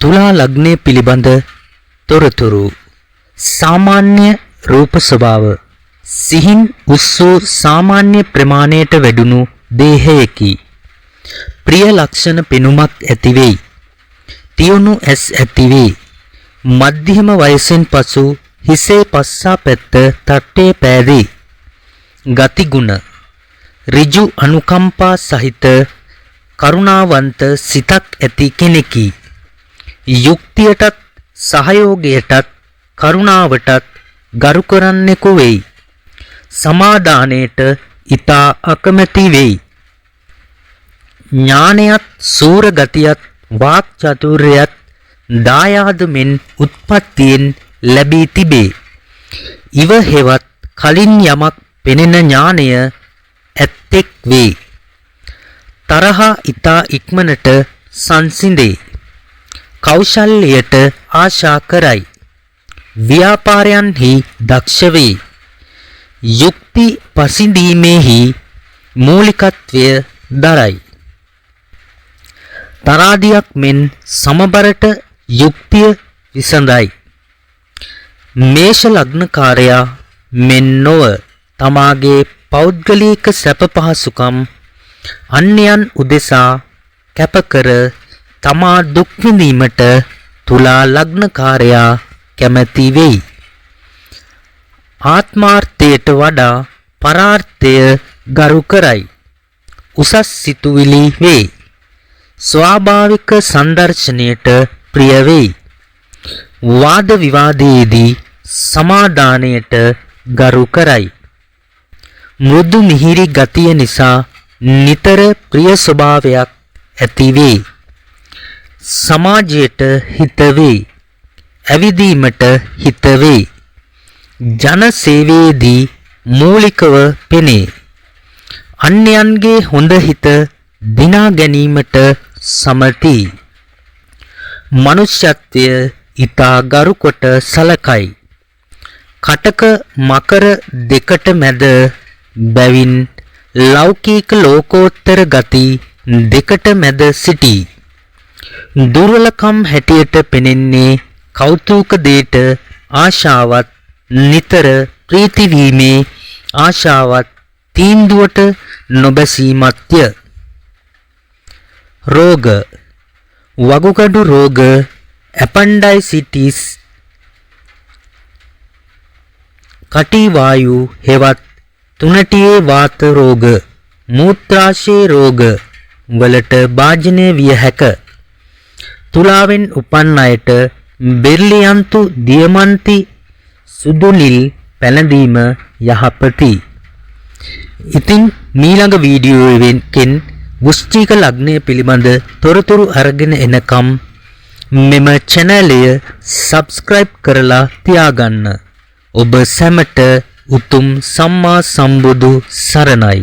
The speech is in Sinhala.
තුලා ලග්නය පිළිබඳ තොරතුරු. සාමාන්‍ය රූප ස්වභාව. සිහින් උස්සූ සාමාන්‍ය ප්‍රමාණයට වැඩුණු දේහයකි. ප්‍රිය ලක්ෂණ පෙනුමක් ඇතිවෙයි. තියුණු ඇස් ඇතිවේ. මධ්‍යම වයසෙන් පසු හිසේ පස්සා පැත්ත තට්ටේ පෑදේ. ගතිගුණ. ඍජු අනුකම්පා සහිත කරුණාවන්ත සිතක් ඇති කෙනෙකි. යුක්තියටත් සහයෝගයටත් කරුණාවටත් ගරු කරන්නෙකු වෙයි. සමාදානයට ඊතා අකමැති වෙයි. ඥානයත් සූර ගතියත් වාක් චතුර්යයත් දායාද මෙන් උත්පත්තියෙන් ලැබී තිබේ. ඉව හෙවත් කලින් යමක් පෙනෙන ඥානය ඇත්තෙක් වේ. තරහා ඊතා ඉක්මනට සංසිඳේ. කෞශල්‍යයට ආශා කරයි. ව්‍යාපාරයන්හි දක්ෂ වේ. යුක්ති පසිඳීමේහි මූලිකත්වය දරයි. තරාදියක් මෙන් සමබරට යුක්තිය විසඳයි. මේෂ ලග්නකාරයා මෙන් නොව තමාගේ පෞද්ගලික සැප පහසුකම් අන්‍යයන් උදෙසා කැපකර තමා දුක් විඳීමට තුලා ලග්නකාරයා කැමැති වෙයි. ආත්මාර්ථයට වඩා පරාර්ථය ගරු කරයි. උසස් සිතුවිලි වේ. ස්වාභාවික සංදර්ශනයට ප්‍රිය වෙයි. වාද විවාදයේදී සමාදානයට ගරු කරයි. මෘදු මිහිරි ගතිය නිසා නිතර ප්‍රිය ස්වභාවයක් ඇති වේ. සමාජයට හිත වේ. ඇවිදීමට හිත වේ. ජන සේවයේදී මූලිකව පෙනේ. අන්‍යයන්ගේ හොඳ හිත දිනා ගැනීමට සමති. මනුෂ්‍යත්වය ඊතා ගරු කොට සලකයි. කටක මකර දෙකට මැද බැවින් ලෞකික ලෝකෝත්තර ගති දෙකට මැද සිටී. දුර්වලකම් හැටියට පෙනෙන්නේ කෞතුක දේට ආශාවත් නිතර ප්‍රීති වීමේ ආශාවත් තීන්දුවට නොබැසීමත්ය. රෝග. වකුගඩු රෝග, ඇපන්ඩයිසිටිස්, කටි වායු හෙවත් තුනටියේ වාත රෝග, මූත්‍රාශය රෝග වලට භාජනය විය හැක. තුලාවෙන් උපන් අයට බෙර්ලියන්තු දියමන්ති සුදු නිල් පැළඳීම යහපති. ඉතින් මීළඟ වීඩියෝ එකෙන් වෘශ්චික ලග්නය පිළිබඳ තොරතුරු අරගෙන එනකම් මෙම චැනලය සබ්ස්ක්‍රයිබ් කරලා තියාගන්න. ඔබ සැමට උතුම් සම්මා සම්බුදු සරණයි.